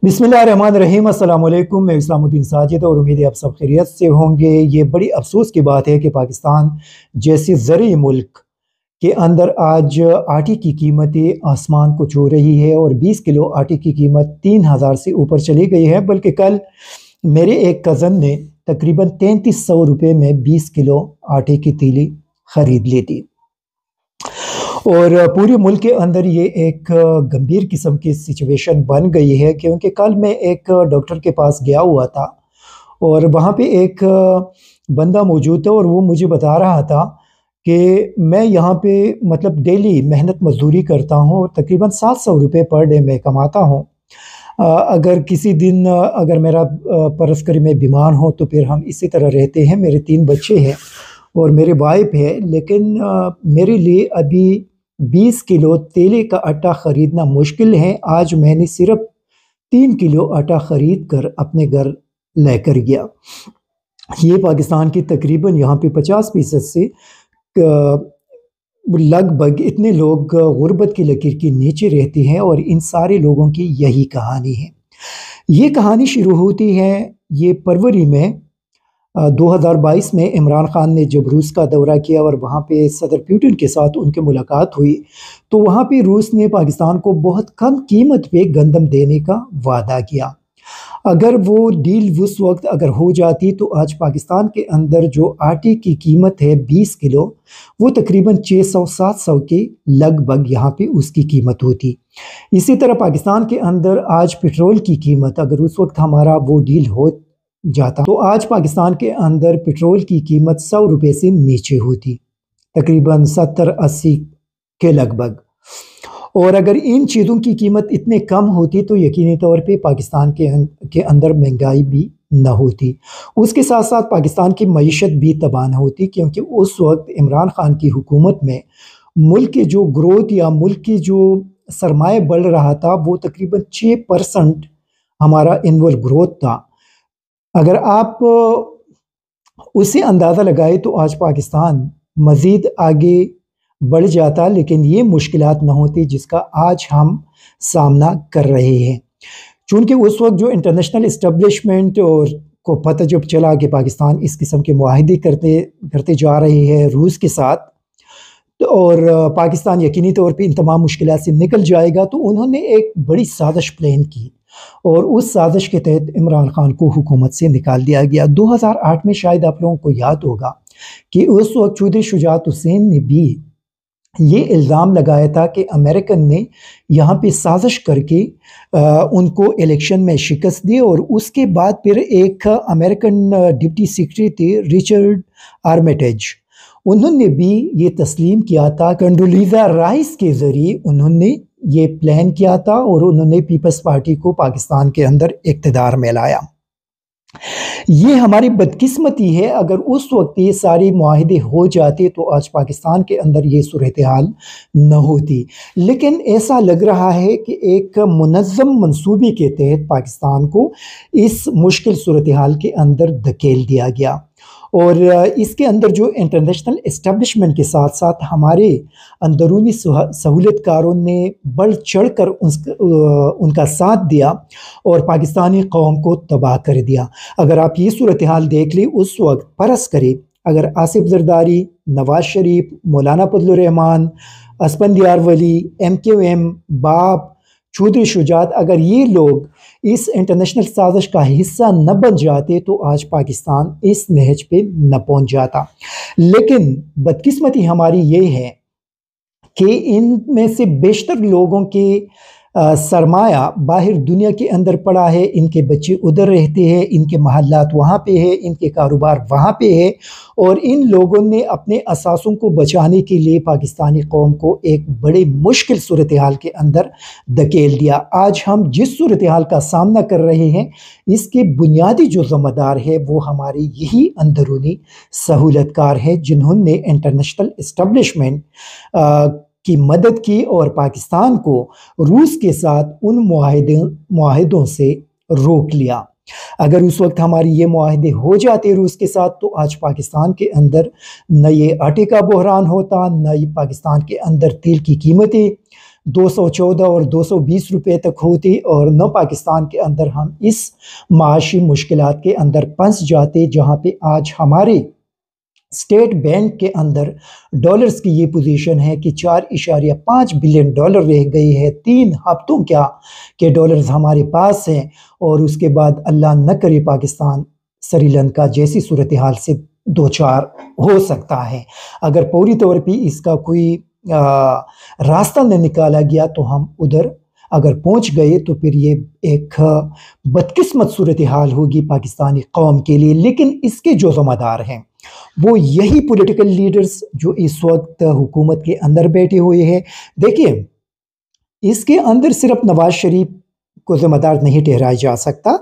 बिस्मिल्लाहिर्रहमानिर्रहीम। अस्सलाम वालेकुम। मैं इस्लामुद्दीन साजिद और उम्मीद है आप सब खैरियत से होंगे। ये बड़ी अफसोस की बात है कि पाकिस्तान जैसे ज़रूरी मुल्क के अंदर आज आटे की कीमतें आसमान को छू रही है और 20 किलो आटे की कीमत 3000 से ऊपर चली गई है। बल्कि कल मेरे एक कज़न ने तकरीबन 3300 रुपये में 20 किलो आटे की तीली ख़रीद ली थी। और पूरे मुल्क के अंदर ये एक गंभीर किस्म की सिचुएशन बन गई है, क्योंकि कल मैं एक डॉक्टर के पास गया हुआ था और वहाँ पे एक बंदा मौजूद था और वो मुझे बता रहा था कि मैं यहाँ पे मतलब डेली मेहनत मजदूरी करता हूँ और तकरीबन 700 रुपये पर डे मैं कमाता हूँ। अगर किसी दिन अगर मेरा परस करी मैं बीमार हूँ तो फिर हम इसी तरह रहते हैं। मेरे 3 बच्चे हैं और मेरी वाइफ है, लेकिन मेरे लिए अभी 20 किलो तेले का आटा ख़रीदना मुश्किल है। आज मैंने सिर्फ 3 किलो आटा ख़रीद कर अपने घर लेकर गया। ये पाकिस्तान की तकरीबन यहाँ पे 50% से लगभग इतने लोग गुर्बत की लकीर के नीचे रहते हैं और इन सारे लोगों की यही कहानी है। ये कहानी शुरू होती है ये फरवरी में 2022 में इमरान खान ने जब रूस का दौरा किया और वहाँ पे सदर पुतिन के साथ उनकी मुलाकात हुई, तो वहाँ पे रूस ने पाकिस्तान को बहुत कम कीमत पे गंदम देने का वादा किया। अगर वो डील उस वक्त अगर हो जाती तो आज पाकिस्तान के अंदर जो आटे की कीमत है 20 किलो, वो तकरीबन 600-700 के लगभग यहाँ पे उसकी कीमत होती। इसी तरह पाकिस्तान के अंदर आज पेट्रोल की कीमत अगर उस वक्त हमारा वो डील हो जाता तो आज पाकिस्तान के अंदर पेट्रोल की कीमत 100 रुपये से नीचे होती, तकरीबन 70-80 के लगभग। और अगर इन चीज़ों की कीमत इतने कम होती तो यकीनी तौर पे पाकिस्तान के अंदर महंगाई भी न होती। उसके साथ साथ पाकिस्तान की मईशत भी तबाह न होती, क्योंकि उस वक्त इमरान खान की हुकूमत में मुल्क की जो ग्रोथ या मुल्क की जो सरमाया बढ़ रहा था वो तकरीबन 6% हमारा एनुअल ग्रोथ था। अगर आप उससे अंदाज़ा लगाए तो आज पाकिस्तान मज़ीद आगे बढ़ जाता, लेकिन ये मुश्किलात न होती जिसका आज हम सामना कर रहे हैं। चूँकि उस वक्त जो इंटरनेशनल इस्टेब्लिशमेंट और को पता जब चला कि पाकिस्तान इस किस्म के मुआहदे करते जा रहे हैं रूस के साथ, तो और पाकिस्तान यकीनी तौर पे इन तमाम मुश्किलात से निकल जाएगा, तो उन्होंने एक बड़ी साजिश प्लान की और उस साजिश के तहत इमरान खान को हुकूमत से निकाल दिया गया। 2008 में शायद आप लोगों को याद होगा कि उस वक्त चौधरी शुजात हुसैन ने भी ये इल्ज़ाम लगाया था कि अमेरिकन ने यहाँ पे साजिश करके उनको इलेक्शन में शिकस्त दी और उसके बाद फिर एक अमेरिकन डिप्टी सेक्रेटरी थे रिचर्ड आर्मिटेज, उन्होंने भी ये तस्लीम किया था। कंडोलीज़ा राइस के ज़रिए उन्होंने ये प्लान किया था और उन्होंने पीपल्स पार्टी को पाकिस्तान के अंदर इक़्तिदार में लाया। ये हमारी बदकिस्मती है, अगर उस वक्त ये सारे मुआहदे हो जाते तो आज पाकिस्तान के अंदर ये सूरत हाल न होती। लेकिन ऐसा लग रहा है कि एक मुनज़्ज़म मंसूबे के तहत पाकिस्तान को इस मुश्किल सूरत हाल के अंदर धकेल दिया गया और इसके अंदर जो इंटरनेशनल इस्टेब्लिशमेंट के साथ साथ हमारे अंदरूनी सहूलतकारों ने बढ़ चढ़ कर उनका साथ दिया और पाकिस्तानी कौम को तबाह कर दिया। अगर आप ये सूरत हाल देख लें, उस वक्त फर्ज करें अगर आसिफ जरदारी, नवाज शरीफ, मौलाना फजलुर रहमान, असफंदियार वली, MQM, बाप, चौधरी शुजात, अगर ये लोग इस इंटरनेशनल साजिश का हिस्सा न बन जाते तो आज पाकिस्तान इस नहज पे न पहुंच जाता। लेकिन बदकिस्मती हमारी ये है कि इनमें से बेशतर लोगों के सरमाया बाहर दुनिया के अंदर पड़ा है, इनके बच्चे उधर रहते हैं, इनके महल्लात वहाँ पे है, इनके कारोबार वहाँ पे है और इन लोगों ने अपने असासों को बचाने के लिए पाकिस्तानी कौम को एक बड़े मुश्किल सूरत हाल के अंदर धकेल दिया। आज हम जिस सूरत हाल का सामना कर रहे हैं इसके बुनियादी जो ज़िम्मेदार है वो हमारे यही अंदरूनी सहूलतकार है, जिन्होंने इंटरनेशनल इस्टेब्लिशमेंट की मदद की और पाकिस्तान को रूस के साथ उन मुआहदों से रोक लिया। अगर उस वक्त हमारी ये मुआहदे हो जाते रूस के साथ तो आज पाकिस्तान के अंदर न ये आटे का बहरान होता, न ये पाकिस्तान के अंदर तेल की कीमतें 214 और 220 रुपए तक होती और न पाकिस्तान के अंदर हम इस माशी मुश्किलात के अंदर फंस जाते जहाँ पे आज हमारे स्टेट बैंक के अंदर डॉलर्स की ये पोजीशन है कि 4.5 बिलियन डॉलर रह गई है। 3 हफ्तों क्या के डॉलर्स हमारे पास हैं और उसके बाद अल्लाह न करे पाकिस्तान श्रीलंका जैसी सूरत हाल से दो चार हो सकता है। अगर पूरी तौर पे इसका कोई रास्ता न निकाला गया तो हम उधर अगर पहुंच गए तो फिर ये एक बदकिस्मत सूरत हाल होगी पाकिस्तानी कौम के लिए। लेकिन इसके जो ज़िम्मेदार हैं वो यही पॉलिटिकल लीडर्स जो इस वक्त हुकूमत के अंदर बैठे हुए हैं। देखिए, इसके अंदर सिर्फ नवाज शरीफ को ज़िम्मेदार नहीं ठहराया जा सकता।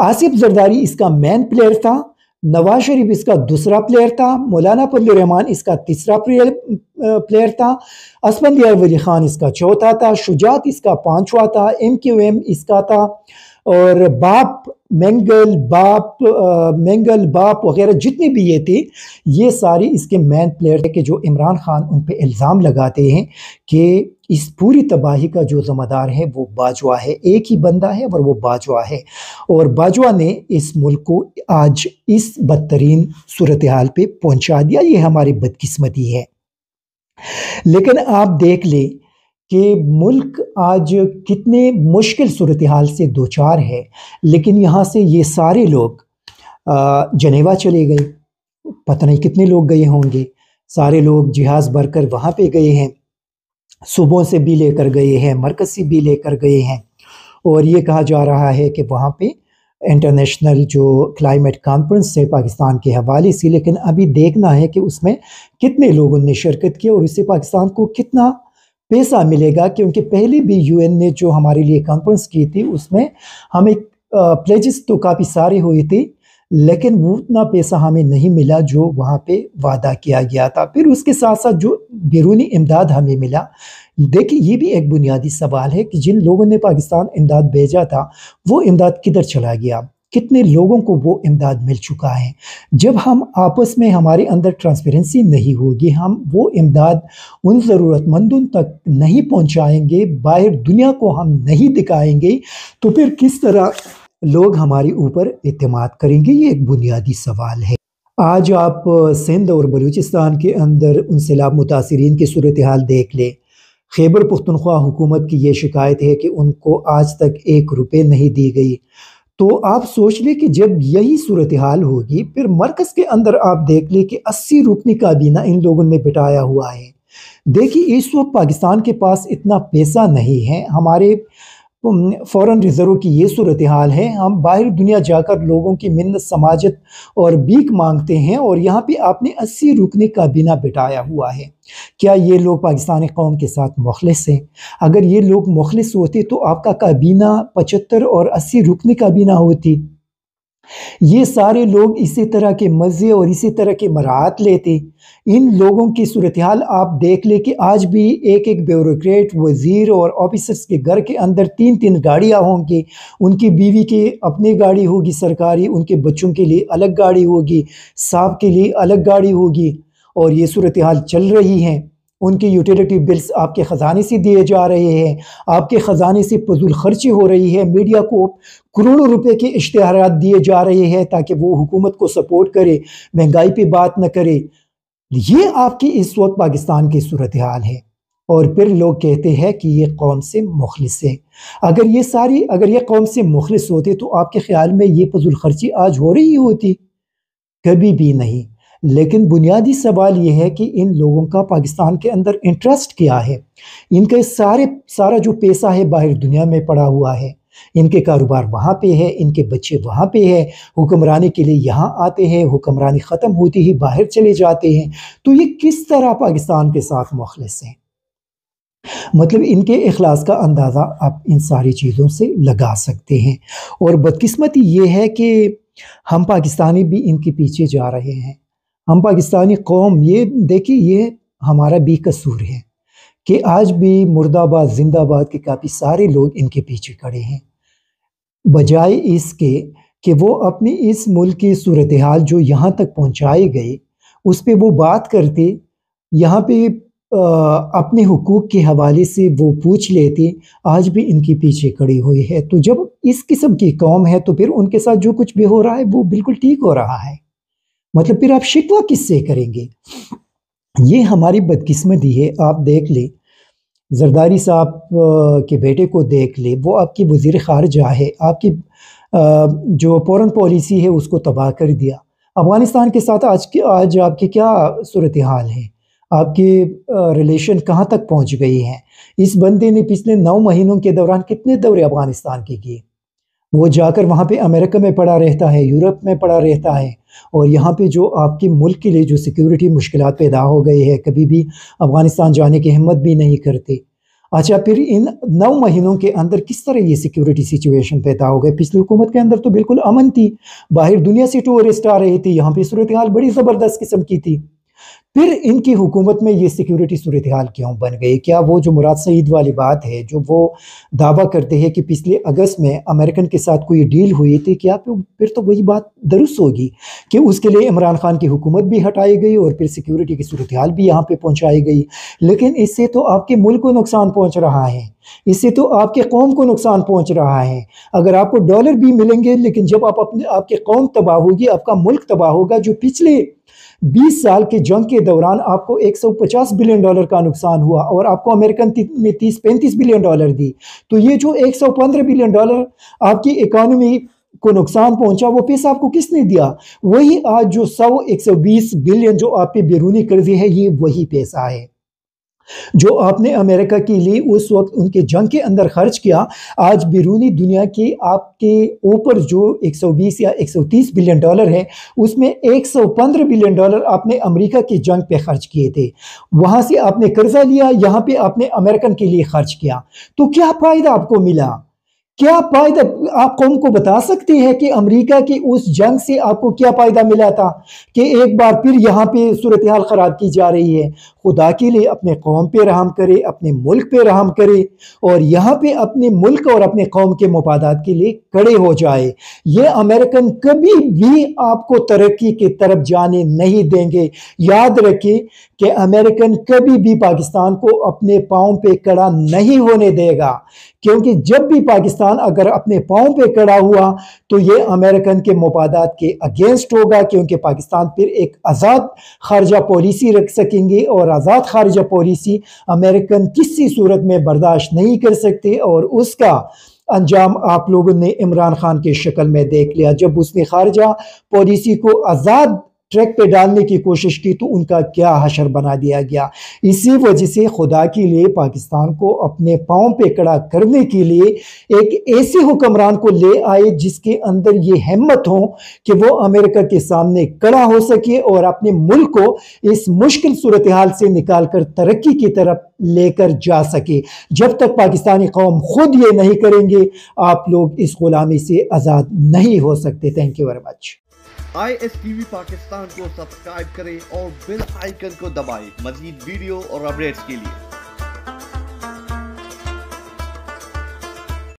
आसिफ जरदारी इसका मेन प्लेयर था, नवाज शरीफ इसका दूसरा प्लेयर था, मौलाना फजल रहमान इसका तीसरा प्लेयर था, असफंदियार वली खान इसका चौथा था, शुजात इसका पांचवा था, MQM इसका था और मेंगल बाप वगैरह जितने भी ये थे, ये सारे इसके मेन प्लेयर थे कि जो इमरान खान उन पे इल्ज़ाम लगाते हैं कि इस पूरी तबाही का जो ज़िम्मेदार है वो बाजवा है। एक ही बंदा है और वो बाजवा है और बाजवा ने इस मुल्क को आज इस बदतरीन सूरत हाल पे पहुंचा दिया। ये हमारी बदकिस्मती है। लेकिन आप देख ले कि मुल्क आज कितने मुश्किल सूरत हाल से दो चार है, लेकिन यहाँ से ये सारे लोग जनेवा चले गए। पता नहीं कितने लोग गए होंगे। सारे लोग जहाज़ भरकर वहाँ पे गए हैं, सूबों से भी लेकर गए हैं, मरकज़ से भी लेकर गए हैं और ये कहा जा रहा है कि वहाँ पे इंटरनेशनल जो क्लाइमेट कॉन्फ्रेंस है पाकिस्तान के हवाले से, लेकिन अभी देखना है कि उसमें कितने लोगों ने शिरकत की और इससे पाकिस्तान को कितना पैसा मिलेगा। क्योंकि पहले भी UN ने जो हमारे लिए कॉन्फ्रेंस की थी उसमें हमें प्लेजेस तो काफ़ी सारे हुए थे, लेकिन वो उतना पैसा हमें नहीं मिला जो वहाँ पे वादा किया गया था। फिर उसके साथ साथ जो बैरूनी इमदाद हमें मिला, देखिए ये भी एक बुनियादी सवाल है कि जिन लोगों ने पाकिस्तान इमदाद भेजा था वो इमदाद किधर चला गया, कितने लोगों को वो इमदाद मिल चुका है। जब हम आपस में हमारे अंदर ट्रांसपेरेंसी नहीं होगी, हम वो इमदाद उन ज़रूरतमंदों तक नहीं पहुँचाएंगे, बाहर दुनिया को हम नहीं दिखाएंगे, तो फिर किस तरह लोग हमारे ऊपर एतमाद करेंगे। ये एक बुनियादी सवाल है। आज आप सिंध और बलूचिस्तान के अंदर उन सैलाब मुतासिरीन की सूरत हाल देख ले। खैबर पख्तूनख्वा हुकूमत की ये शिकायत है कि उनको आज तक 1 रुपये नहीं दी गई। तो आप सोच ले कि जब यही सूरत हाल होगी, फिर मरकज़ के अंदर आप देख ले कि 80 रुकनी काबीना इन लोगों ने बिठाया हुआ है। देखिए इस वक्त पाकिस्तान के पास इतना पैसा नहीं है। हमारे फॉरेन रिजर्व की ये सूरत हाल है। हम बाहर दुनिया जाकर लोगों की मिन्नत समाजत और भीख मांगते हैं और यहाँ पे आपने 80 रुकनी काबीना बिठाया हुआ है। क्या ये लोग पाकिस्तानी कौम के साथ मुखलिस हैं? अगर ये लोग मुखलिस होते तो आपका काबीना 75 और 80 रुकनी काबीना होती। ये सारे लोग इसी तरह के मज़े और इसी तरह के मराहत लेते। इन लोगों की सूरत हाल आप देख ले कि आज भी एक एक ब्यूरोक्रेट, वज़ीर और ऑफिसर्स के घर के अंदर 3-3 गाड़ियाँ होंगी। उनकी बीवी की अपनी गाड़ी होगी सरकारी, उनके बच्चों के लिए अलग गाड़ी होगी, साहब के लिए अलग गाड़ी होगी और ये सूरत हाल चल रही है। उनके यूटिलिटी बिल्स आपके ख़जाने से दिए जा रहे हैं, आपके ख़जाने से फजूल खर्ची हो रही है। मीडिया को करोड़ों रुपए के इश्तिहारात दिए जा रहे हैं ताकि वो हुकूमत को सपोर्ट करे, महंगाई पे बात न करे। ये आपकी इस वक्त पाकिस्तान की सूरत हाल है और फिर लोग कहते हैं कि ये कौम से मुखलिस है। अगर ये कौम से मुखलिस होते तो आपके ख्याल में ये फजूल खर्ची आज हो रही होती? कभी भी नहीं। लेकिन बुनियादी सवाल ये है कि इन लोगों का पाकिस्तान के अंदर इंटरेस्ट क्या है। इनके सारा जो पैसा है बाहर दुनिया में पड़ा हुआ है। इनके कारोबार वहाँ पे है, इनके बच्चे वहाँ पे है, हुक्मरानी के लिए यहाँ आते हैं, हुक्मरानी ख़त्म होती ही बाहर चले जाते हैं। तो ये किस तरह पाकिस्तान के साथ मुखलिस हैं? मतलब इनके इखलास का अंदाज़ा आप इन सारी चीज़ों से लगा सकते हैं। और बदकिस्मती ये है कि हम पाकिस्तानी भी इनके पीछे जा रहे हैं। हम पाकिस्तानी कौम, ये देखिए ये हमारा भी कसूर है कि आज भी मुर्दाबाद जिंदाबाद के काफ़ी सारे लोग इनके पीछे खड़े हैं, बजाय इसके कि वो अपनी इस मुल्क की सूरत हाल जो यहाँ तक पहुँचाई गई उस पर वो बात करते। यहाँ पे اپنے حقوق کے حوالے سے وہ پوچھ لیتے، آج بھی ان کے پیچھے کھڑی ہوئی ہے۔ تو جب اس قسم کی قوم ہے تو پھر ان کے ساتھ جو کچھ بھی ہو رہا ہے وہ بالکل ٹھیک ہو رہا ہے، مطلب پھر آپ شکوہ کس سے کریں گے؟ یہ ہماری بدقسمتی ہے۔ آپ دیکھ لیں، زرداری صاحب کے بیٹے کو دیکھ لیں، وہ آپ کی وزیر خارجہ ہے، آپ کی جو فورن پالیسی ہے اس کو تباہ کر دیا۔ افغانستان کے ساتھ آج آپ کی کیا صورتحال ہے؟ آپ کے ریلیشن کہاں تک پہنچ گئی ہیں؟ اس بندے نے پچھلے 9 مہینوں کے دوران کتنے دورے افغانستان کے کیے؟ وہ جا کر وہاں پہ امریکہ میں پڑا رہتا ہے، یورپ میں پڑا رہتا ہے، اور یہاں پہ جو آپ کے ملک کے لیے جو سیکیورٹی مشکلات پیدا ہو گئی ہے، کبھی بھی افغانستان جانے کی ہمت بھی نہیں کرتے۔ اچھا، پھر ان 9 مہینوں کے اندر کس طرح یہ سیکیورٹی سچویشن پیدا ہو گئے؟ پچھلی حکومت کے اندر تو بالکل امن تھی، باہر دنیا سے ٹورسٹ آ رہے تھے، یہاں پہ صورتحال بڑی زبردست قسم کی تھی۔ پھر ان کی حکومت میں یہ سیکیورٹی صورتحال کیوں بن گئی؟ کیا وہ جو مراد سعید والی بات ہے، جو وہ دعویٰ کرتے ہیں کہ پچھلے اگست میں امریکن کے ساتھ کوئی ڈیل ہوئی تھی، کیا پھر تو وہی بات درست ہوگی کہ اس کے لیے عمران خان کی حکومت بھی ہٹائی گئی اور پھر سیکیورٹی کی صورتحال بھی یہاں پہ پہنچائی گئی؟ لیکن اس سے تو آپ کے ملک کو نقصان پہنچ رہا ہے، اس سے تو آپ کے قوم کو نقصان پہنچ رہا ہے۔ اگر آپ کو ڈالر بھی ملیں گے، لیکن جب آپ کی قوم تباہ ہوگی، آپ کا ملک تباہ ہوگا، جو پچھلے 20 سال کے جنگ کے دوران آپ کو $150 بلین کا نقصان ہوا اور آپ کو امریکن نے 30-35 بلین ڈالر دی، تو یہ جو $115 بلین آپ کی اکانومی کو نقصان پہنچا، وہ پیسہ آپ کو کس نے دیا؟ وہی آج جو 120 بلین جو آپ پہ بیرونی قرضے ہے، یہ وہی پیسہ ہے جو آپ نے امریکہ کے لیے اس وقت ان کے جنگ کے اندر خرچ کیا۔ آج بیرونی دنیا کی آپ کے اوپر جو 120 یا 130 بلین ڈالر ہے، اس میں $115 بلین آپ نے امریکہ کی جنگ پہ خرچ کیے تھے۔ وہاں سے آپ نے قرضہ لیا، یہاں پہ آپ نے امریکن کے لیے خرچ کیا، تو کیا فائدہ آپ کو ملا؟ کیا فائدہ آپ قوم کو بتا سکتے ہیں کہ امریکہ کی اس جنگ سے آپ کو کیا فائدہ ملا تھا کہ ایک بار پھر یہاں پہ صورتحال خراب کی جا رہی ہے؟ خدا کے لیے اپنے قوم پہ رحم کرے، اپنے ملک پہ رحم کرے، اور یہاں پہ اپنے ملک اور اپنے قوم کے مفادات کے لیے کھڑے ہو جائے۔ یہ امریکن کبھی بھی آپ کو ترقی کی طرف جانے نہیں دیں گے۔ یاد رکھیں کہ امریکن کبھی بھی پاکستان کو اپنے پاؤں پہ کھڑا نہیں ہونے دے گا، کیونکہ جب بھی پاکستان اگر اپنے پاؤں پہ کھڑا ہوا تو یہ امریکن کے مفادات کے اگینسٹ ہوگا، کیونکہ پاکستان پھر ایک آزاد خارجہ پالیسی رکھ سکیں گے، اور آزاد خارجہ پالیسی امریکن کسی صورت میں برداشت نہیں کر سکتے، اور اس کا انجام آپ لوگوں نے عمران خان کے شکل میں دیکھ لیا۔ جب اس نے خارجہ پالیسی کو آزاد ٹریک پہ ڈالنے کی کوشش کی تو ان کا کیا حشر بنا دیا گیا۔ اسی وجہ سے خدا کے لیے پاکستان کو اپنے پاؤں پہ کھڑا کرنے کے لیے ایک ایسے حکمران کو لے آئے جس کے اندر یہ ہمت ہو کہ وہ امریکہ کے سامنے کھڑا ہو سکے اور اپنے ملک کو اس مشکل صورتحال سے نکال کر ترقی کی طرف لے کر جا سکے۔ جب تک پاکستانی قوم خود یہ نہیں کریں گے، آپ لوگ اس غلامی سے آزاد نہیں ہو سکتے۔ Thank you very much. ISTV Pakistan کو سبسکرائب کریں اور بیل آئیکن کو دبائیں مزید ویڈیو اور اپڈیٹس کے لیے۔